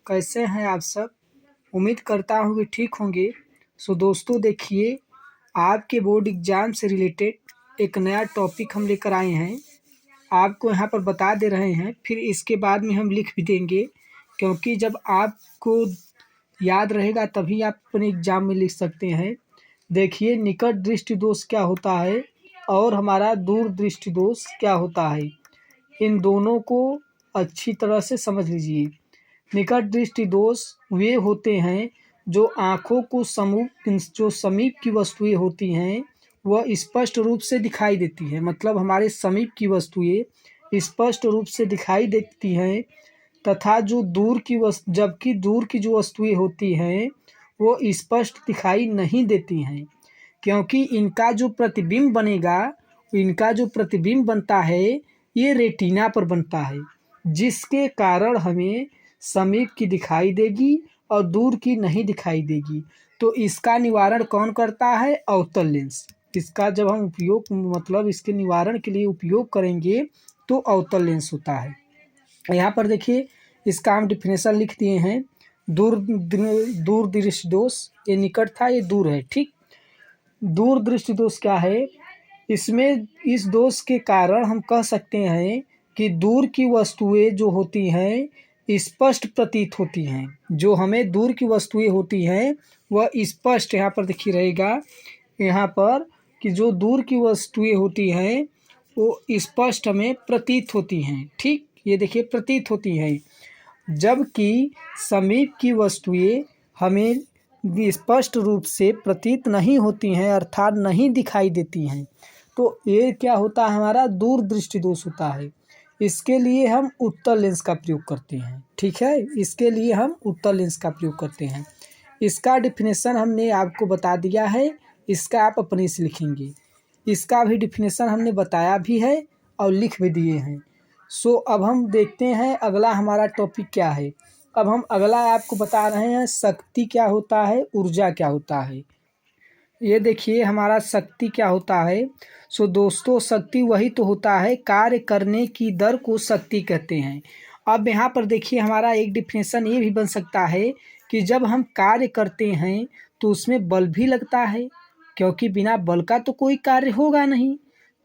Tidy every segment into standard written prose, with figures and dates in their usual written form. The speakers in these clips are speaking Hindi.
कैसे हैं आप सब? उम्मीद करता हूँ कि ठीक होंगे। दोस्तों देखिए, आपके बोर्ड एग्ज़ाम से रिलेटेड एक नया टॉपिक हम लेकर आए हैं। आपको यहाँ पर बता दे रहे हैं, फिर इसके बाद में हम लिख भी देंगे, क्योंकि जब आपको याद रहेगा तभी आप अपने एग्ज़ाम में लिख सकते हैं। देखिए, निकट दृष्टि दोष क्या होता है और हमारा दूर दृष्टि दोष क्या होता है, इन दोनों को अच्छी तरह से समझ लीजिए। निकट दृष्टि दोष वे होते हैं जो आँखों को जो समीप की वस्तुएं होती हैं वह स्पष्ट रूप से दिखाई देती हैं, मतलब हमारे समीप की वस्तुएं स्पष्ट रूप से दिखाई देती हैं, तथा जो जबकि दूर की जो वस्तुएं होती हैं वो स्पष्ट दिखाई नहीं देती हैं, क्योंकि इनका जो प्रतिबिंब बनता है ये रेटिना पर बनता है, जिसके कारण हमें समीप की दिखाई देगी और दूर की नहीं दिखाई देगी। तो इसका निवारण कौन करता है? अवतल लेंस। इसका जब हम इसके निवारण के लिए उपयोग करेंगे तो अवतल लेंस होता है। यहाँ पर देखिए, इसका हम डिफिनेशन लिख दिए हैं। दूर दृष्टि दोष, ये निकट था, ये दूर है, ठीक। दूर दृष्टि दोष क्या है? इसमें इस दोष के कारण हम कह सकते हैं कि दूर की वस्तुएं जो होती हैं स्पष्ट प्रतीत होती हैं। जो हमें दूर की वस्तुएं होती हैं वह स्पष्ट, यहाँ पर देखिए रहेगा यहाँ पर कि जो दूर की वस्तुएं होती हैं वो स्पष्ट हमें प्रतीत होती हैं, ठीक। ये देखिए, प्रतीत होती हैं, जबकि समीप की वस्तुएं हमें स्पष्ट रूप से प्रतीत नहीं होती हैं, अर्थात नहीं दिखाई देती हैं। तो ये क्या होता है? हमारा दूर दृष्टि दोष होता है। इसके लिए हम उत्तल लेंस का प्रयोग करते हैं, ठीक है। इसके लिए हम उत्तल लेंस का प्रयोग करते हैं। इसका डिफिनेशन हमने आपको बता दिया है, इसका आप अपने से लिखेंगे। इसका भी डिफिनेशन हमने बताया भी है और लिख भी दिए हैं। अब हम देखते हैं अगला हमारा टॉपिक क्या है। अब हम अगला आपको बता रहे हैं शक्ति क्या होता है, ऊर्जा क्या होता है। ये देखिए, हमारा शक्ति क्या होता है। दोस्तों, शक्ति वही तो होता है, कार्य करने की दर को शक्ति कहते हैं। अब यहाँ पर देखिए, हमारा एक डिफिनेशन ये भी बन सकता है कि जब हम कार्य करते हैं तो उसमें बल भी लगता है, क्योंकि बिना बल का तो कोई कार्य होगा नहीं।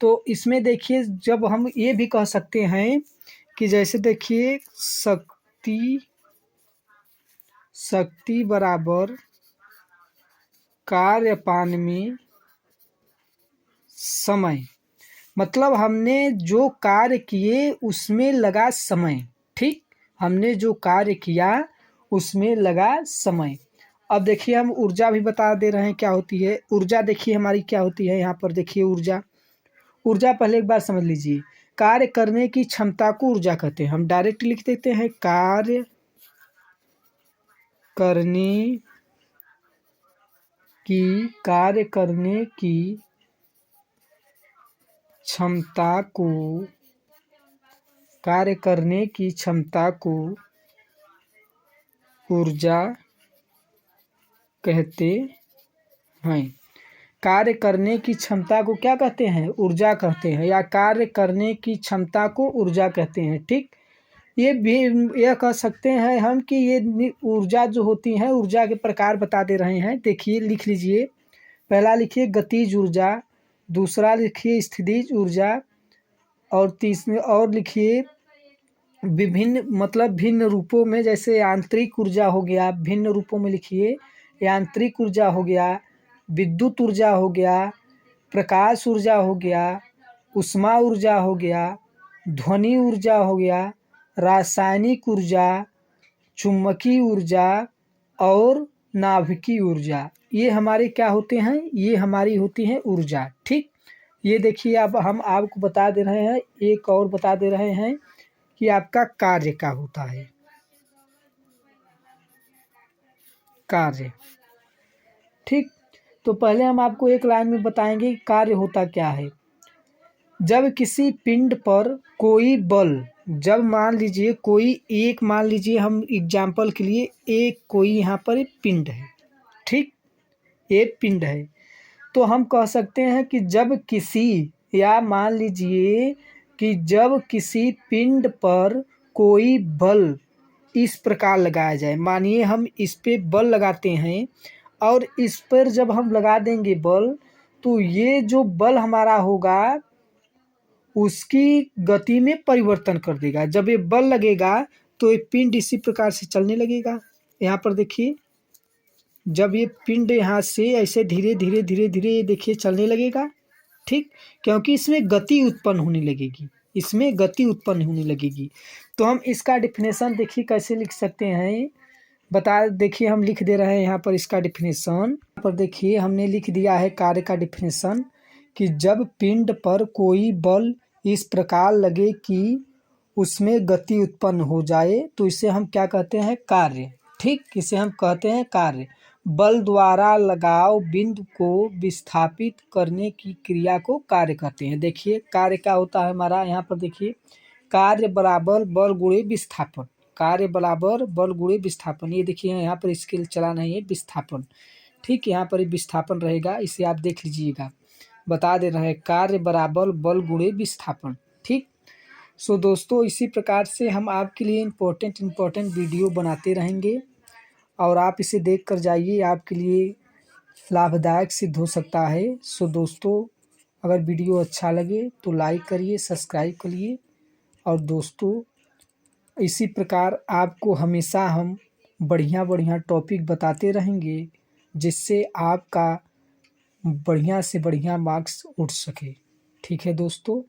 तो इसमें देखिए, जब हम ये भी कह सकते हैं कि जैसे देखिए, शक्ति बराबर कार्यपान में समय, मतलब हमने जो कार्य किए उसमें लगा समय, ठीक। हमने जो कार्य किया उसमें लगा समय। अब देखिए, हम ऊर्जा भी बता दे रहे हैं क्या होती है। ऊर्जा देखिए हमारी क्या होती है। यहाँ पर देखिए, ऊर्जा पहले एक बार समझ लीजिए। कार्य करने की क्षमता को ऊर्जा कहते हैं। हम डायरेक्ट लिख देते हैं, कार्य करने की क्षमता को ऊर्जा कहते हैं। कार्य करने की क्षमता को क्या कहते हैं? ऊर्जा कहते हैं, या कार्य करने की क्षमता को ऊर्जा कहते हैं, ठीक। ये भी यह कह सकते हैं हम कि ये ऊर्जा जो होती है, ऊर्जा के प्रकार बता दे रहे हैं। देखिए, लिख लीजिए। पहला लिखिए गतिज ऊर्जा, दूसरा लिखिए स्थितिज ऊर्जा, और तीसरे और लिखिए भिन्न रूपों में, जैसे यांत्रिक ऊर्जा हो गया, भिन्न रूपों में लिखिए। यांत्रिक ऊर्जा हो गया, विद्युत ऊर्जा हो गया, प्रकाश ऊर्जा हो गया, ऊष्मा ऊर्जा हो गया, ध्वनि ऊर्जा हो गया, रासायनिक ऊर्जा, चुंबकीय ऊर्जा और नाभिकीय ऊर्जा। ये हमारे क्या होते हैं? ये हमारी होती हैं ऊर्जा, ठीक। ये देखिए, अब हम आपको बता दे रहे हैं, एक और बता दे रहे हैं कि आपका कार्य क्या होता है। कार्य, ठीक। तो पहले हम आपको एक लाइन में बताएंगे कार्य होता क्या है। जब किसी पिंड पर कोई बल, जब मान लीजिए हम एग्जाम्पल के लिए कोई यहाँ पर एक पिंड है, ठीक। एक पिंड है, तो हम कह सकते हैं कि जब किसी पिंड पर कोई बल इस प्रकार लगाया जाए। मानिए हम इस पे बल लगाते हैं और इस पर जब हम लगा देंगे बल, तो ये जो बल हमारा होगा उसकी गति में परिवर्तन कर देगा। जब ये बल लगेगा तो ये पिंड इसी प्रकार से चलने लगेगा। यहाँ पर देखिए, जब ये पिंड यहाँ से ऐसे धीरे धीरे धीरे धीरे ये देखिए चलने लगेगा, ठीक, क्योंकि इसमें गति उत्पन्न होने लगेगी, इसमें गति उत्पन्न होने लगेगी। तो हम इसका डिफिनेशन देखिए कैसे लिख सकते हैं, बता देखिए हम लिख दे रहे हैं यहाँ पर इसका डिफिनेशन। यहाँ पर देखिए हमने लिख दिया है कार्य का डिफिनेशन कि जब पिंड पर कोई बल इस प्रकार लगे कि उसमें गति उत्पन्न हो जाए तो इसे हम क्या कहते हैं, कार्य। ठीक, इसे हम कहते हैं कार्य। बल द्वारा लगाव बिंदु को विस्थापित करने की क्रिया को कार्य कहते हैं। देखिए कार्य क्या होता है हमारा, यहाँ पर देखिए कार्य बराबर बल गुणे विस्थापन, कार्य बराबर बल गुणे विस्थापन। ये देखिए यहाँ पर स्केल चला नहीं है, विस्थापन, ठीक, यहाँ पर विस्थापन रहेगा, इसे आप देख लीजिएगा, बता दे रहे हैं कार्य बराबर बल गुणे विस्थापन। ठीक, सो दोस्तों इसी प्रकार से हम आपके लिए इम्पोर्टेंट वीडियो बनाते रहेंगे और आप इसे देख कर जाइए, आपके लिए लाभदायक सिद्ध हो सकता है। सो दोस्तों अगर वीडियो अच्छा लगे तो लाइक करिए, सब्सक्राइब करिए और दोस्तों इसी प्रकार आपको हमेशा हम बढ़िया टॉपिक बताते रहेंगे जिससे आपका बढ़िया से बढ़िया मार्क्स उठ सके। ठीक है दोस्तों।